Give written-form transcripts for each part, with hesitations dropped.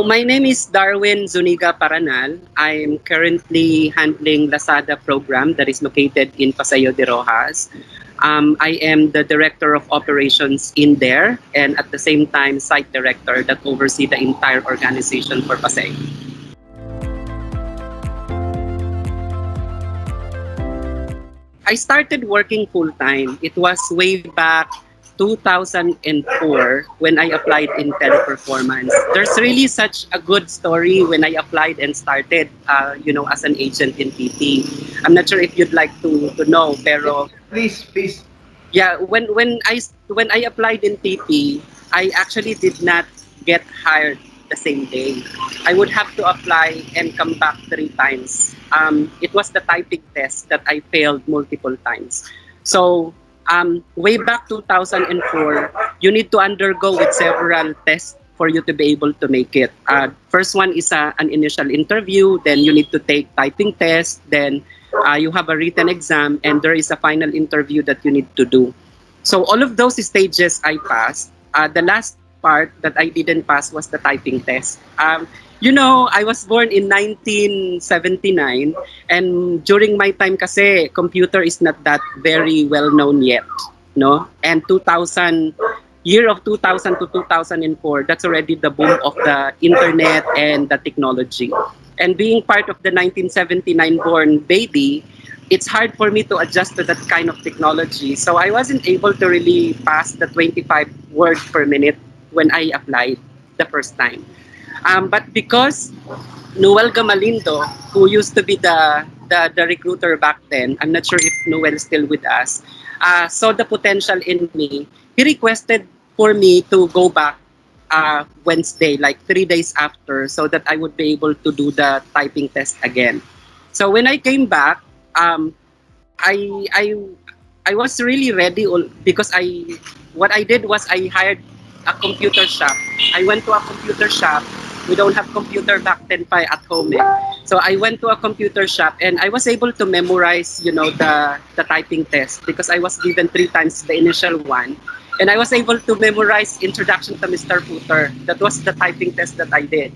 My name is Darwin Zuniga Paranal. I'm currently handling Lazada program that is located in Paseo de Rojas. I am the director of operations in there and at the same time site director that oversee the entire organization for Paseo. I started working full-time. It was way back 2004 when I applied in teleperformance. There's really such a good story when I applied and started, as an agent in TP. I'm not sure if you'd like to know, pero Please. yeah, when I applied in TP, I actually did not get hired the same day. I would have to apply and come back 3 times. It was the typing test that I failed multiple times. So way back 2004, you need to undergo with several tests for you to be able to make it. First one is an initial interview, then you need to take typing test, then you have a written exam, and there is a final interview that you need to do. So all of those stages I passed. The last part that I didn't pass was the typing test. I was born in 1979, and during my time kasi, computer is not that very well known yet, no? And 2000, year of 2000 to 2004, that's already the boom of the internet and the technology. And being part of the 1979 born baby, it's hard for me to adjust to that kind of technology. So I wasn't able to really pass the 25 words per minute when I applied the first time. But because Noel Gamalindo, who used to be the recruiter back then, I'm not sure if Noel is still with us, saw the potential in me. He requested for me to go back Wednesday, like 3 days after, so that I would be able to do the typing test again. So when I came back, I I I was really ready because what I did was I hired a computer shop. I went to a computer shop. We don't have computer back then pa at home. So I went to a computer shop and I was able to memorize, the typing test because I was given 3 times the initial one. And I was able to memorize Introduction to Mr. Footer. That was the typing test that I did.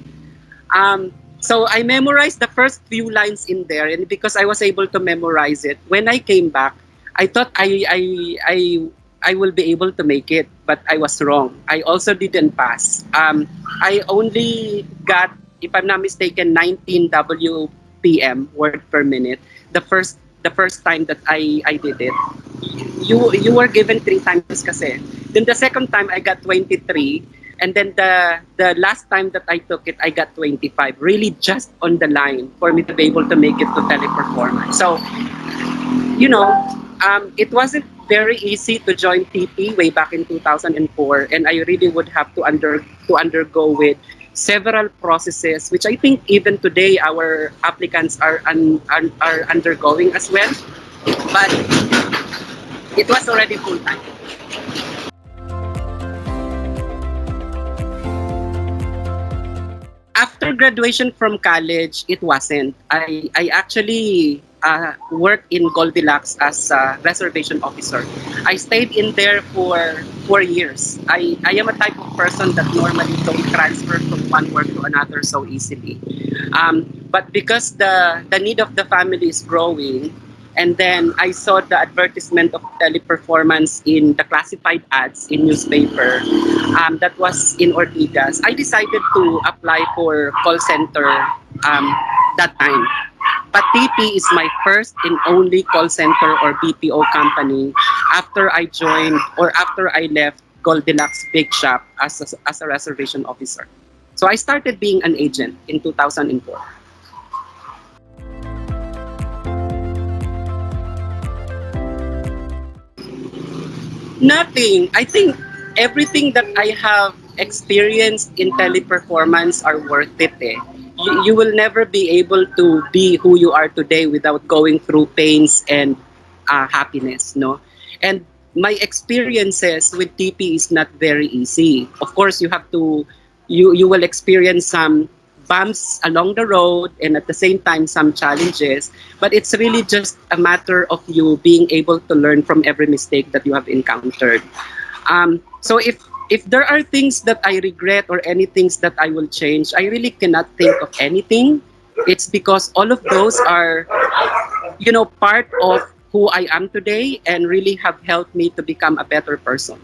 So I memorized the first few lines in there, and because I was able to memorize it, when I came back, I thought I will be able to make it, but I was wrong. I also didn't pass. I only got, if I'm not mistaken, 19 WPM word per minute. The first time that I did it. You were given 3 times kasi. Then the second time I got 23. And then the last time that I took it, I got 25. Really just on the line for me to be able to make it to teleperformance. So, it wasn't very easy to join TP way back in 2004, and I really would have to undergo with several processes, which I think even today our applicants are undergoing as well. But it was already full time. After graduation from college, it wasn't. I actually worked in Goldilocks as a reservation officer. I stayed in there for 4 years. I am a type of person that normally don't transfer from one work to another so easily. But because the need of the family is growing, and then I saw the advertisement of teleperformance in the classified ads in newspaper. That was in Ortigas. I decided to apply for call center that time. But TP is my first and only call center or BPO company after I joined or after I left Goldilocks Big Shop as a reservation officer. So I started being an agent in 2004. Nothing. I think everything that I have experienced in teleperformance are worth it. You will never be able to be who you are today without going through pains and happiness, no? And my experiences with TP is not very easy. Of course, you will experience some bumps along the road and at the same time some challenges, but it's really just a matter of you being able to learn from every mistake that you have encountered. So If there are things that I regret or any things that I will change, I really cannot think of anything. It's because all of those are, part of who I am today and really have helped me to become a better person.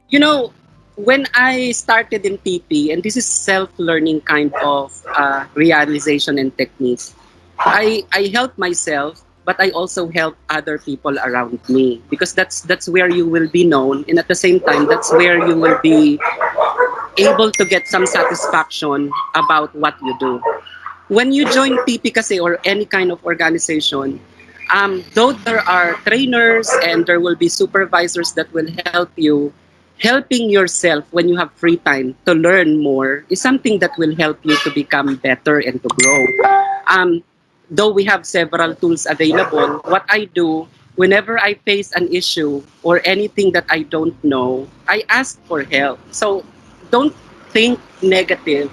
You know, when I started in TP, and this is self-learning kind of realization and techniques, I help myself, but I also help other people around me because that's where you will be known, and at the same time, that's where you will be able to get some satisfaction about what you do. When you join TP kasi or any kind of organization, though there are trainers and there will be supervisors that will help you, helping yourself when you have free time to learn more is something that will help you to become better and to grow. Um, though we have several tools available, what I do whenever I face an issue or anything that I don't know, I ask for help. So don't think negative,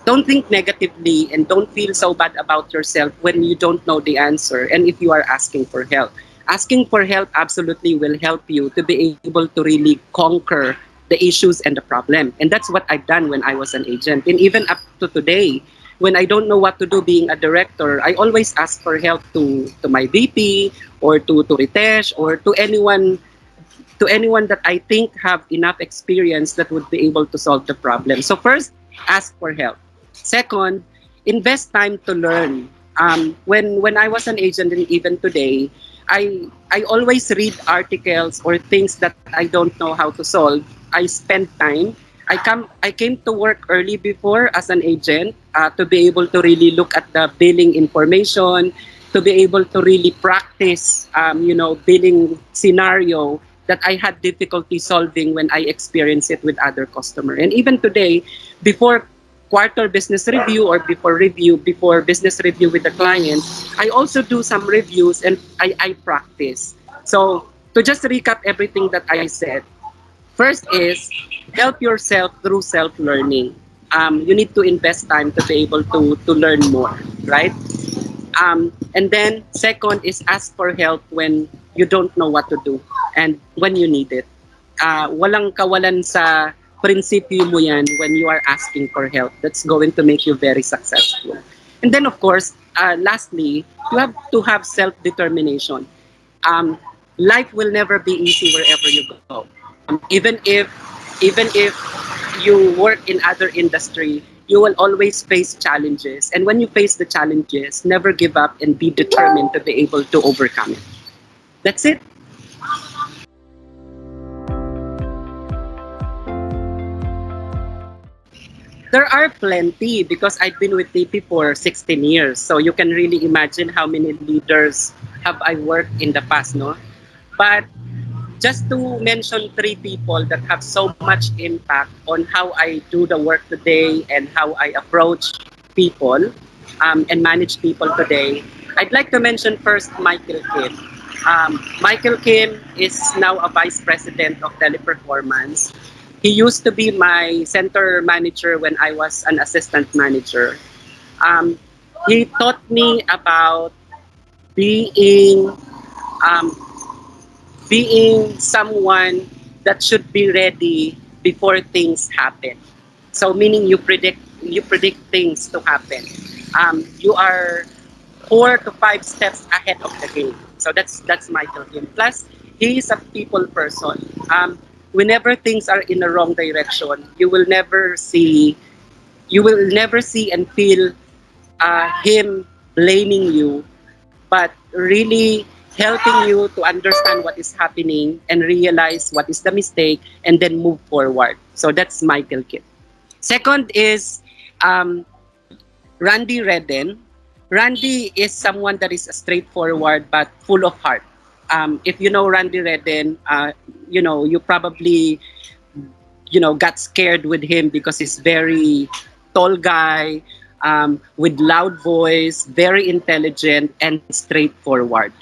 don't think negatively, and don't feel so bad about yourself when you don't know the answer and if you are asking for help. Asking for help absolutely will help you to be able to really conquer the issues and the problem. And that's what I've done when I was an agent. And even up to today, when I don't know what to do being a director, I always ask for help to my VP or to Ritesh or to anyone that I think have enough experience that would be able to solve the problem. So first, ask for help. Second, invest time to learn. When I was an agent and even today, I always read articles or things that I don't know how to solve. I spend time. I came to work early before as an agent to be able to really look at the billing information, to be able to really practice, billing scenario that I had difficulty solving when I experienced it with other customer. And even today, before quarter business review or before business review with the client, I also do some reviews and I practice. So to just recap everything that I said, first is help yourself through self-learning. You need to invest time to be able to learn more, right? And then second is ask for help when you don't know what to do and when you need it. Walang kawalan sa prinsipyo mo yan when you are asking for help. That's going to make you very successful. And then of course, lastly, you have to have self-determination. Um, Life will never be easy wherever you go. Even if you work in other industry, you will always face challenges. And when you face the challenges, never give up and be determined to be able to overcome it. That's it. There are plenty because I've been with TP for 16 years. So you can really imagine how many leaders have I worked in the past, no? But just to mention three people that have so much impact on how I do the work today and how I approach people and manage people today, I'd like to mention first Michael Kim. Michael Kim is now a vice president of teleperformance. He used to be my center manager when I was an assistant manager. Um, he taught me about being um, being someone that should be ready before things happen. So meaning you predict things to happen. You are 4 to 5 steps ahead of the game. So that's Michael Kim. Plus, he is a people person. Whenever things are in the wrong direction, you will never see and feel him blaming you, but really helping you to understand what is happening and realize what is the mistake and then move forward. So that's Michael Kim. Second is um, Randy Redden. Randy is someone that is straightforward but full of heart. If you know Randy Redden, you probably got scared with him because he's very tall guy, with loud voice, very intelligent and straightforward.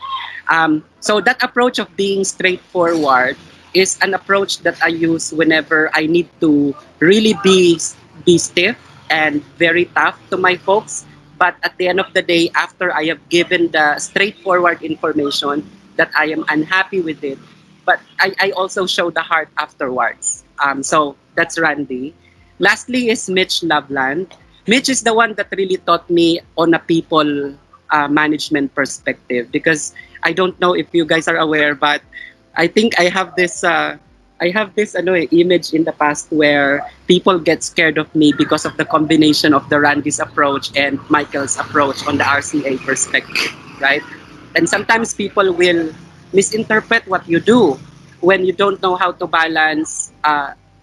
So that approach of being straightforward is an approach that I use whenever I need to really be stiff and very tough to my folks, But at the end of the day, after I have given the straightforward information that I am unhappy with it, but I also show the heart afterwards. So that's Randy. Lastly is Mitch Loveland. Mitch is the one that really taught me on a people management perspective, because I don't know if you guys are aware, but I think I have this image in the past where people get scared of me because of the combination of the Randy's approach and Michael's approach on the RCA perspective, right? And sometimes people will misinterpret what you do when you don't know how to balance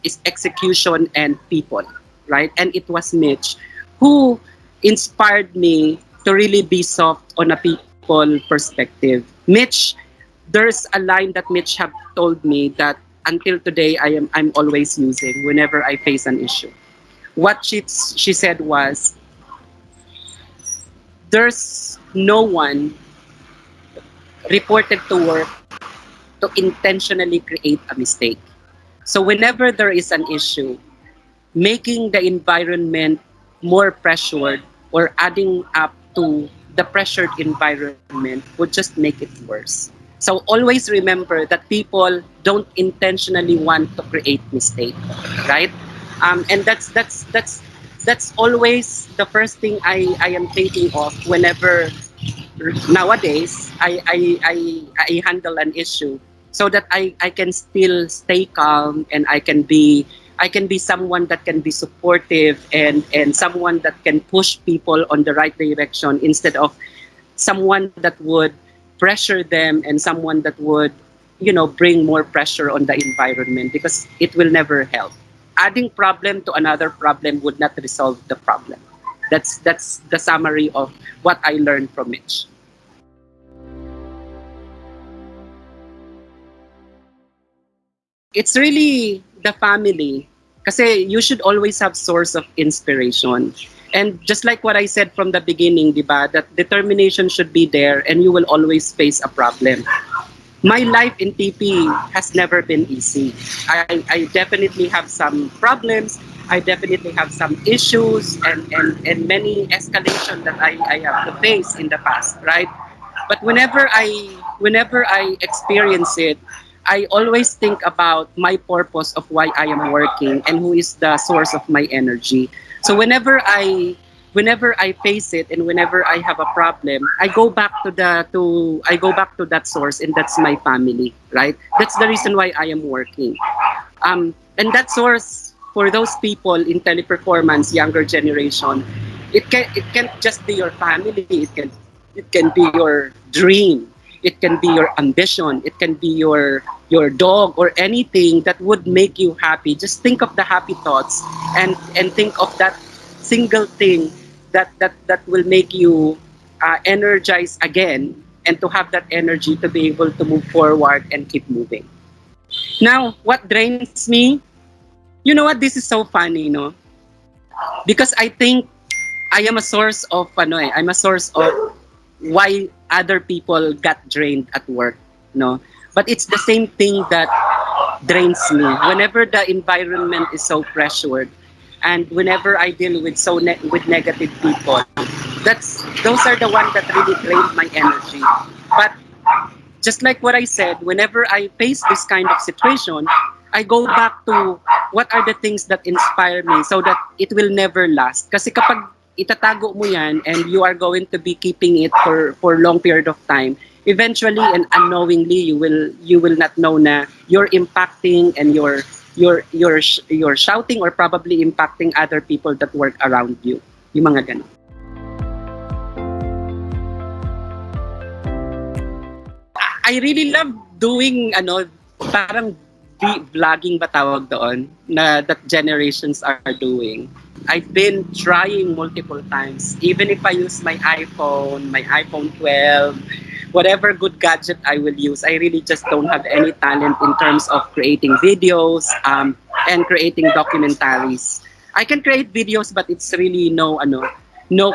is execution and people, right? And it was Mitch who inspired me to really be soft on a people perspective. Mitch, there's a line that Mitch have told me that until today I'm always using whenever I face an issue. What she said was, there's no one reported to work to intentionally create a mistake. So whenever there is an issue, making the environment more pressured or adding up to the pressured environment would just make it worse. So always remember that people don't intentionally want to create mistake, right? And that's always the first thing I am thinking of whenever nowadays I handle an issue, so that I can still stay calm, and I can be someone that can be supportive, and someone that can push people on the right direction, instead of someone that would pressure them, and someone that would bring more pressure on the environment, because it will never help. Adding problem to another problem would not resolve the problem. That's the summary of what I learned from Mitch. It's really the family. Kasi you should always have source of inspiration. And just like what I said from the beginning, di ba, that determination should be there, and you will always face a problem. My life in TP has never been easy. I definitely have some problems. I definitely have some issues, and many escalation that I have to face in the past, right? But whenever I experience it, I always think about my purpose of why I am working, and who is the source of my energy. So whenever I face it, and whenever I have a problem, I go back to that source, and that's my family, right? That's the reason why I am working. And that source, for those people in teleperformance, younger generation, it can't just be your family. It can be your dream. It can be your ambition. It can be your dog, or anything that would make you happy. Just think of the happy thoughts, and think of that single thing that will make you energize again, and to have that energy to be able to move forward and keep moving. Now, what drains me? You know what? This is so funny, no? Because I think I am a source of I'm a source of why other people got drained at work, no? But it's the same thing that drains me. Whenever the environment is so pressured, and whenever I deal with with negative people, those are the ones that really drain my energy. But just like what I said, whenever I face this kind of situation, I go back to what are the things that inspire me, so that it will never last. Kasi kapag itatago mo yan, and you are going to be keeping it for long period of time, eventually and unknowingly you will not know na you're impacting, and you're shouting, or probably impacting other people that work around you. Yung mga ganun. I really love doing parang vlogging ba tawag doon, na that generations are doing. I've been trying multiple times, even if I use my iPhone 12, whatever good gadget I will use. I really just don't have any talent in terms of creating videos, and creating documentaries. I can create videos, but it's really no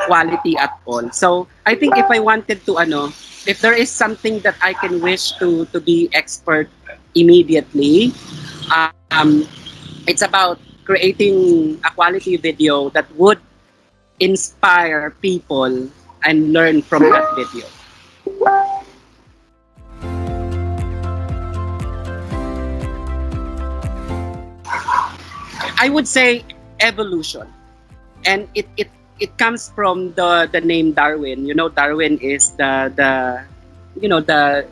quality at all. So I think if I wanted to if there is something that I can wish to be expert immediately, it's about creating a quality video that would inspire people and learn from that video. I would say evolution. And it comes from the name Darwin. You know, Darwin is the you know the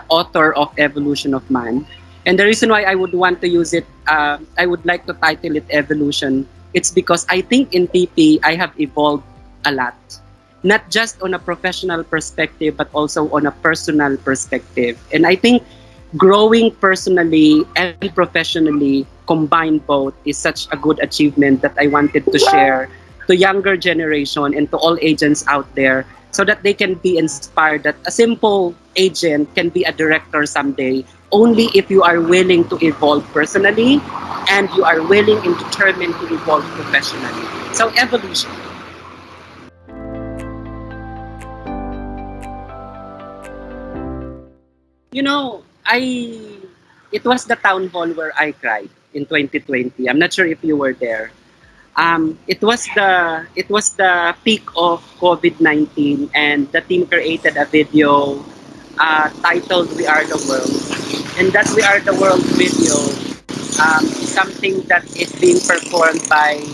author of Evolution of Man. And the reason why I would want to use it, I would like to title it Evolution. It's because I think in TP I have evolved a lot, not just on a professional perspective but also on a personal perspective. And I think growing personally and professionally combined both is such a good achievement that I wanted to share to younger generation and to all agents out there so that they can be inspired that a simple agent can be a director someday only if you are willing to evolve personally and you are willing and determined to evolve professionally. So evolution. You know, it was the town hall where I cried in 2020. I'm not sure if you were there. It was the peak of COVID-19, and the team created a video titled "We Are the World," and that "We Are the World" video is something that is being performed by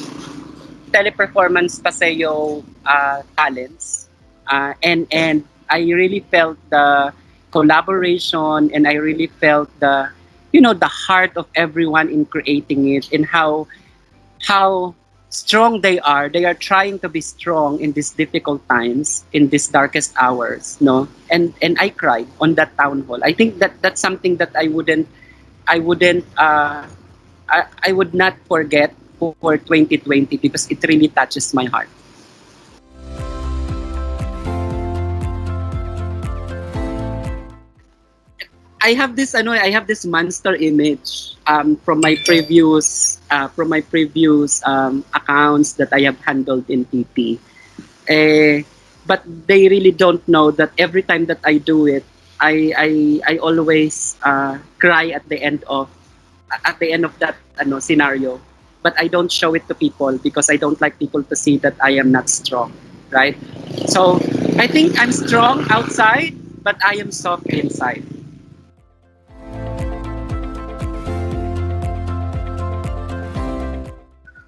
Teleperformance Paseo talents, and I really felt the collaboration, and I really felt the the heart of everyone in creating it, and how strong they are. They are trying to be strong in these difficult times, in these darkest hours, no. And I cried on that town hall. I think that that's something that I would not forget for 2020 because it really touches my heart. I have this monster image from my previous accounts that I have handled in TP. Eh, but they really don't know that every time that I do it, I always cry at the end of that scenario. But I don't show it to people because I don't like people to see that I am not strong, right? So I think I'm strong outside, but I am soft inside.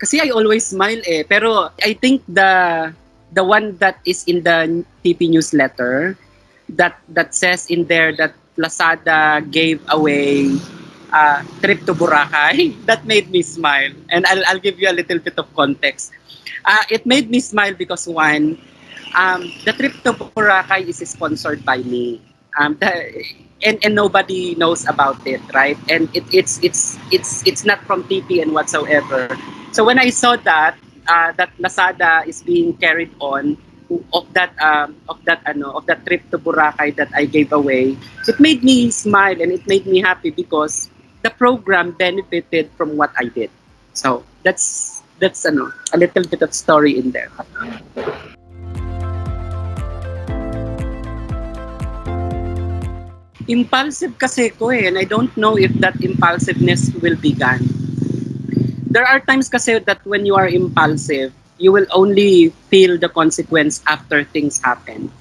Kasi I always smile eh. Pero I think the one that is in the TP newsletter that says in there that Lazada gave away trip to Boracay, that made me smile. And I'll give you a little bit of context. It made me smile because one, the trip to Boracay is sponsored by me. And nobody knows about it, right? And it's not from TP and whatsoever. So when I saw that Lazada is being carried on of that trip to Boracay that I gave away, it made me smile and it made me happy because the program benefited from what I did. So that's a little bit of story in there. Impulsive kasi ko eh, and I don't know if that impulsiveness will be gone. There are times kasi that when you are impulsive, you will only feel the consequence after things happen,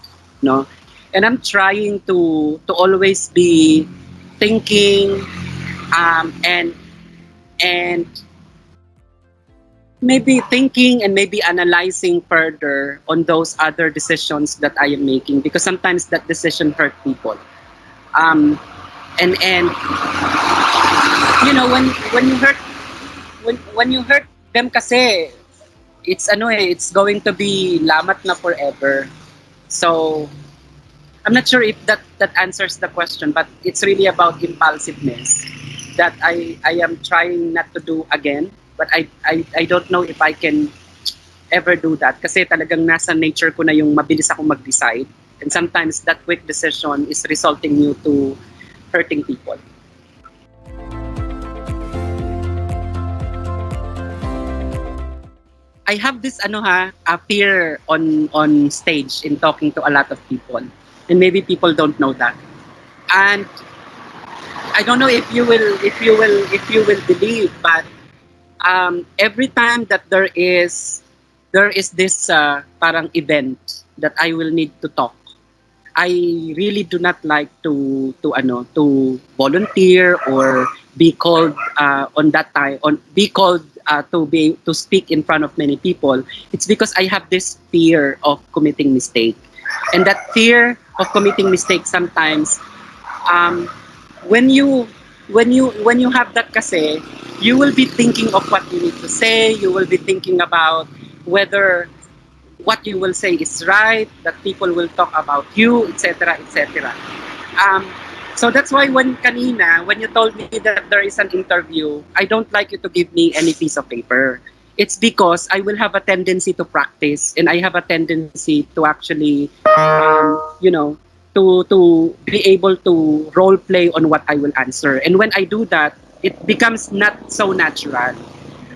no? And I'm trying to always be thinking and maybe thinking and maybe analyzing further on those other decisions that I am making because sometimes that decision hurt people. Um, and when you hurt when you hurt them kasi it's going to be lamat na forever. So I'm not sure if that answers the question, but it's really about impulsiveness that I am trying not to do again, but I don't know if I can ever do that kasi talagang nasa nature ko na yung mabilis akong mag-decide, and sometimes that quick decision is resulting you to hurting people. I have this fear on stage in talking to a lot of people, and maybe people don't know that. And I don't know if you will believe, but every time that there is there is this parang event that I will need to talk. I really do not like to volunteer or be called on that time on be called to speak in front of many people. It's because I have this fear of committing mistake, and that fear of committing mistake sometimes, um, when you have that kasi, you will be thinking of what you need to say. You will be thinking about whether what you will say is right, that people will talk about you, etc., etc. Um, so that's why when you told me that there is an interview, I don't like you to give me any piece of paper. It's because I will have a tendency to practice, and I have a tendency to actually, to be able to role play on what I will answer. And when I do that, it becomes not so natural.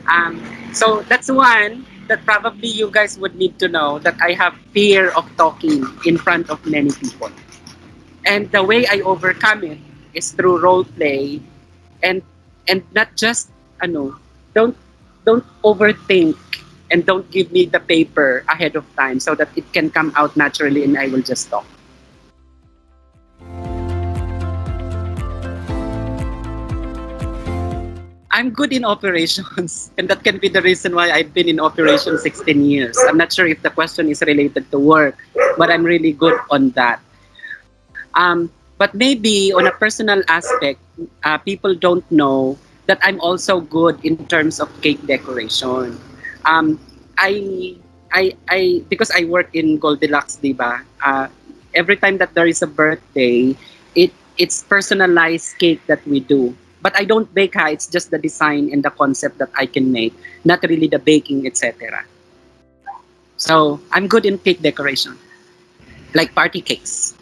Um, so that's one that probably you guys would need to know, that I have fear of talking in front of many people. And the way I overcome it is through role play, and not just ano, don't don't overthink, and don't give me the paper ahead of time so that it can come out naturally and I will just talk. I'm good in operations, and that can be the reason why I've been in operations 16 years. I'm not sure if the question is related to work, but I'm really good on that. But maybe on a personal aspect, people don't know that I'm also good in terms of cake decoration. Um, I because I work in Goldilocks, diba? Every time that there is a birthday, it's personalized cake that we do. But I don't bake, ha. It's just the design and the concept that I can make, not really the baking, etc. So I'm good in cake decoration, like party cakes,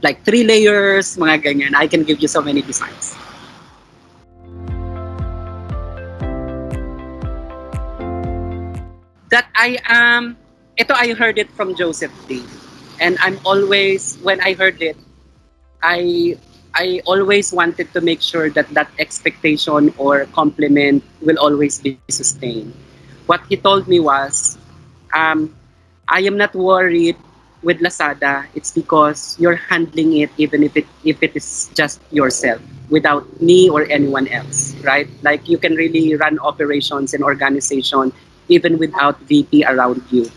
like 3 layers, mga ganyan. I can give you so many designs. That I am, ito I heard it from Joseph D. And I'm always, when I heard it, I I always wanted to make sure that that expectation or compliment will always be sustained. What he told me was, um, I am not worried with Lazada. It's because you're handling it, even if it is just yourself, without me or anyone else, right? Like you can really run operations and organization even without VP around you.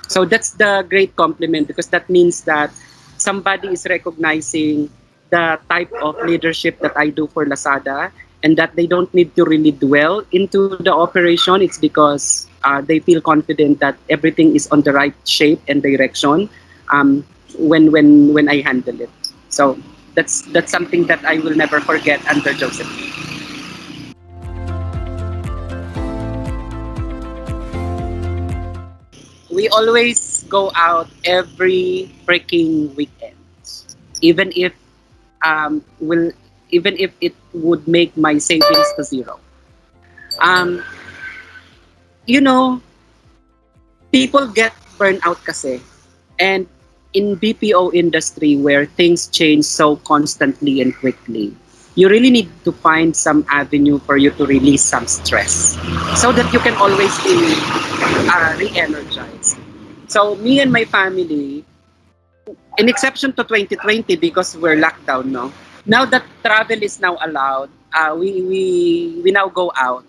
So that's the great compliment, because that means that somebody is recognizing the type of leadership that I do for Lazada, and that they don't need to really dwell into the operation. It's because they feel confident that everything is on the right shape and direction, um, when I handle it. So that's something that I will never forget under Joseph. We always go out every freaking weekend, even if will even if it would make my savings to zero. Um, you know, people get burned out kasi. And in BPO industry where things change so constantly and quickly, you really need to find some avenue for you to release some stress so that you can always be re-energized. So me and my family, in exception to 2020 because we're locked down, no? Now that travel is now allowed, we now go out.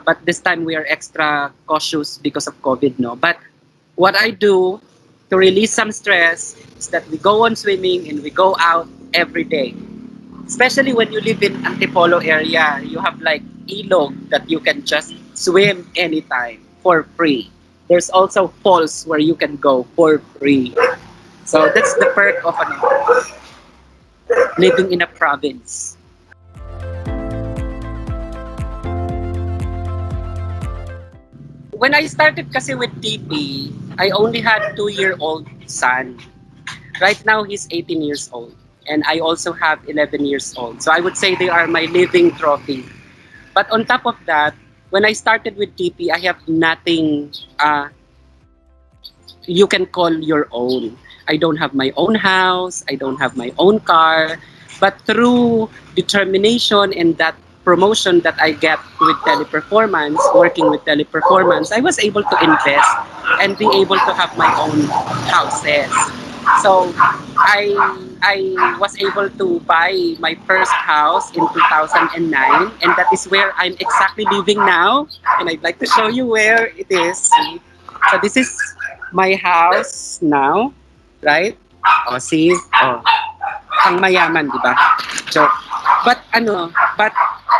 But this time we are extra cautious because of COVID, no? But what I do to release some stress is that we go on swimming and we go out every day. Especially when you live in Antipolo area, you have like ilog that you can just swim anytime for free. There's also falls where you can go for free. So that's the perk of living in a province. When I started kasi with TP, I only had 2-year-old son. Right now, he's 18 years old. And I also have 11 years old. So I would say they are my living trophy. But on top of that, when I started with TP, I have nothing you can call your own. I don't have my own house. I don't have my own car. But through determination and that promotion that I get with teleperformance, working with teleperformance, I was able to invest and be able to have my own houses. So I was able to buy my first house in 2009, and that is where I'm exactly living now. And I'd like to show you where it is. So this is my house now, right? Oh, see? Oh, pang mayaman, di ba? Joke. But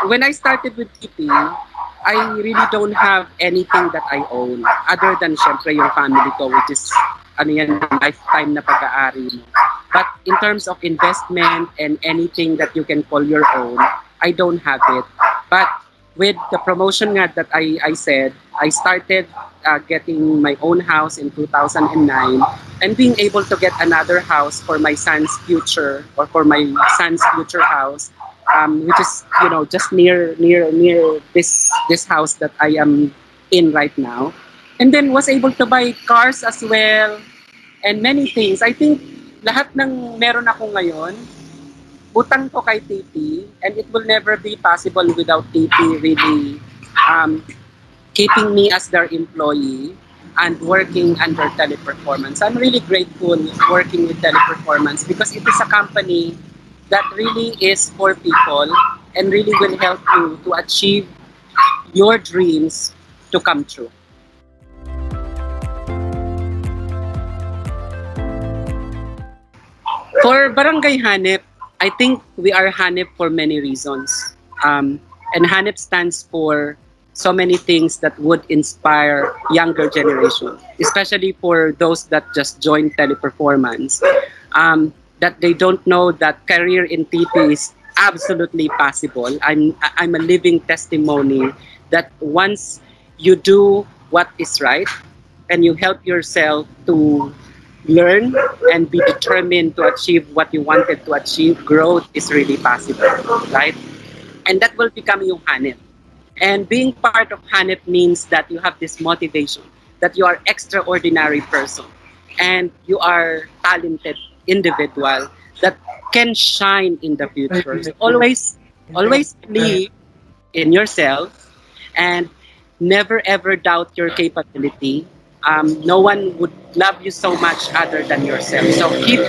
when I started with TP, I really don't have anything that I own other than syempre yung family ko, which is ano yan, lifetime na pag-aari mo. But in terms of investment and anything that you can call your own, I don't have it. But with the promotion nga that I said, I started getting my own house in 2009 and being able to get another house for my son's future or for my son's future house, which is just near this house that I am in right now, and then was able to buy cars as well and many things. I think lahat ng meron ako ngayon, utang ko kay TP, and it will never be possible without TP really um, keeping me as their employee and working under Teleperformance. I'm really grateful working with Teleperformance because it is a company that really is for people and really will help you to achieve your dreams to come true. For Barangay Hanep, I think we are Hanep for many reasons. And Hanep stands for so many things that would inspire younger generation, especially for those that just joined Teleperformance, that they don't know that career in TP is absolutely possible. I'm a living testimony that once you do what is right and you help yourself to learn and be determined to achieve what you wanted to achieve, growth is really possible, right? And that will become yung hanep. And being part of hanep means that you have this motivation, that you are extraordinary person, and you are talented individual that can shine in the future. So always believe in yourself and never ever doubt your capability. No one would love you so much other than yourself. So keep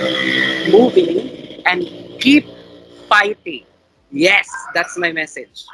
moving and keep fighting. Yes, that's my message.